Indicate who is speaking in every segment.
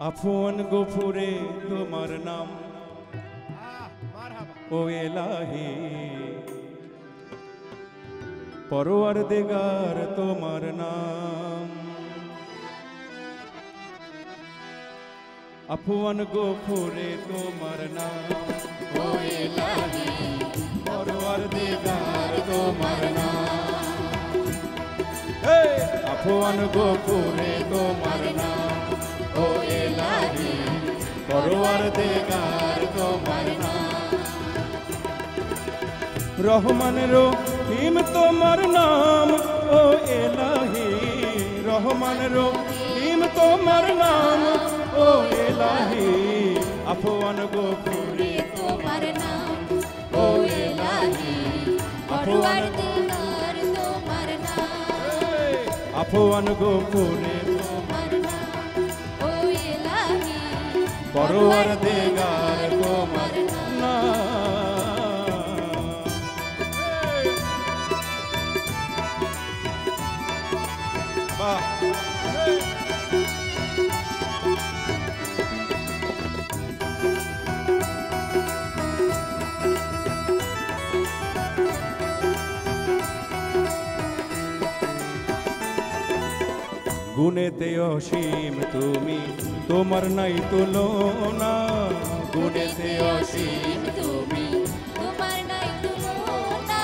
Speaker 1: আফওয়ান গফুরে তোমার নাম ও এলাহি, পরওয়ারদিগার তোমার নাম। আফওয়ান গফুরে তোমার নাম ও এলাহি, পরওয়ারদিগার তোমার নাম। আফওয়ান গফুরে তোমার নাম ও এলাহি, পরওয়ারদিগার তোমার নাম। রহমান রহিম তোমার নাম ও এলাহি, রহমান রহিম তোমার নাম ও এলাহি, আফওয়ান গফুরে
Speaker 2: তোমার নাম ও এলাহি, পরওয়ারদিগার তোমার নাম।
Speaker 1: আফওয়ান গফুরে
Speaker 2: তোমার নাম ও এলাহি,
Speaker 1: পরওয়ারদিগার তোমার নাম। বাহ গুণেতে অসীম তুমি, তোমার নাই তুলনা। গুণেতে অসীম
Speaker 2: তুমি, তোমার নাই তুলনা।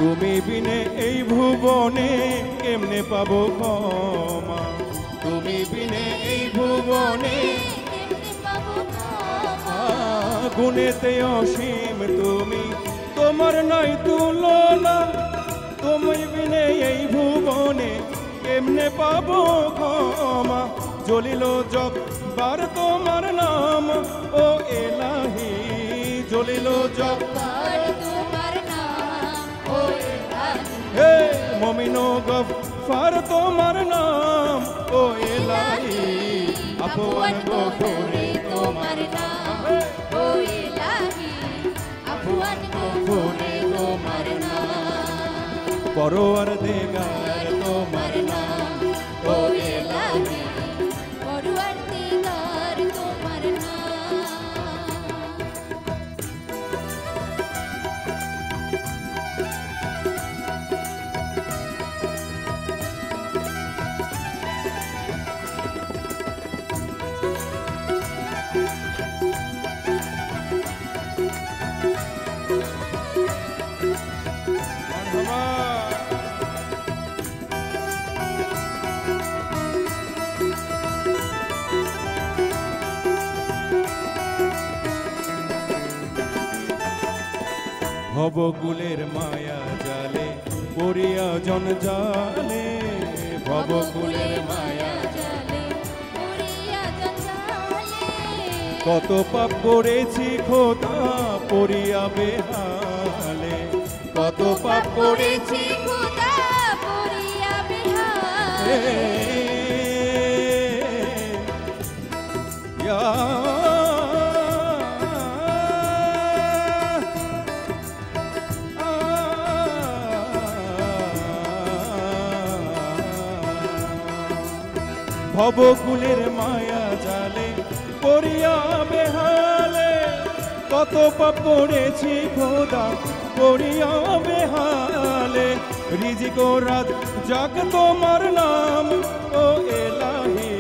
Speaker 1: তুমি বিনে এই ভুবনে কেমনে পাবো ক্ষমা, তুমি বিনে এই ভুবনে।
Speaker 2: কেমনে পাবো ক্ষমা।
Speaker 1: গুণেতে অসীম তুমি, তোমার নাই তুলনা। তুমি বিনে এই ভুবনে কেমনে পাবো ক্ষমা। জ্বলিল জব্বার তোমার নাম ও এলাহি, জ্বলিল জব্বার
Speaker 2: তোমার নাম ও এলাহি,
Speaker 1: হে মমিন গফফার তোমার নাম ও এলাহি, আফওয়ান গফুরে
Speaker 2: তোমার নাম ও এলাহি, আফওয়ান গফুরে তোমার নাম।
Speaker 1: পরওয়ারদিগার তোমার নাম ও এলাহি,
Speaker 2: পরওয়ারদিগার তোমার নাম।
Speaker 1: ভবকুলের মায়া জালে পড়িয়া জনজালে, ভবকুলের মায়া
Speaker 2: জালে পড়িয়া জঞ্জালে,
Speaker 1: কত পাপ করেছি খোদা পড়িয়া বেহালে, কত পাপ করেছি
Speaker 2: খোদা পড়িয়া বেহালে।
Speaker 1: ইয়া ভবকুলের মায়া জালে পড়িয়া বেহালে, কত পাপ করেছি খোদা পড়িয়া বেহালে। রিজিক ও রাত জাগ তোমার নাম ও এলাহি,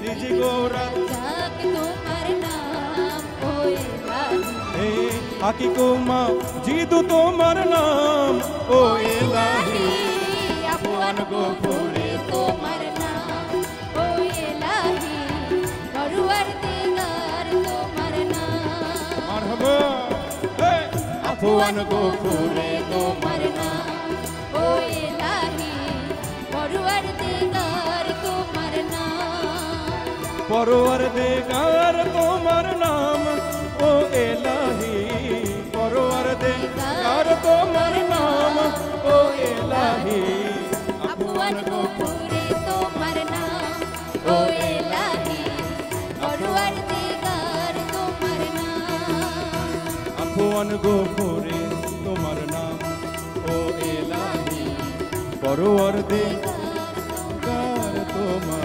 Speaker 1: রিজিক ও রাত
Speaker 2: জাগ তোমার নাম ও এলাহি,
Speaker 1: হাকিকো মা জিদু তোমার নাম ও এলাহি,
Speaker 2: আফওয়ান গফুরে তোমার নাম ও এলাহি, পরওয়ারদিগার তোমার নাম।
Speaker 1: মারহাবা আফওয়ান গফুরে
Speaker 2: তোমার নাম ও এলাহি, পরওয়ারদিগার তোমার নাম।
Speaker 1: পরওয়ারদিগার তোমার নাম ও এলাহি, পরওয়ারদিগার তোমার নাম ও এলাহি,
Speaker 2: আফওয়ান গফুরে তোমার নাম ও এলাহি, পরওয়ারদিগার তোমার নাম।
Speaker 1: আফওয়ান গফুরে তোমার নাম ও এলাহি, পরওয়ারদিগার তোমার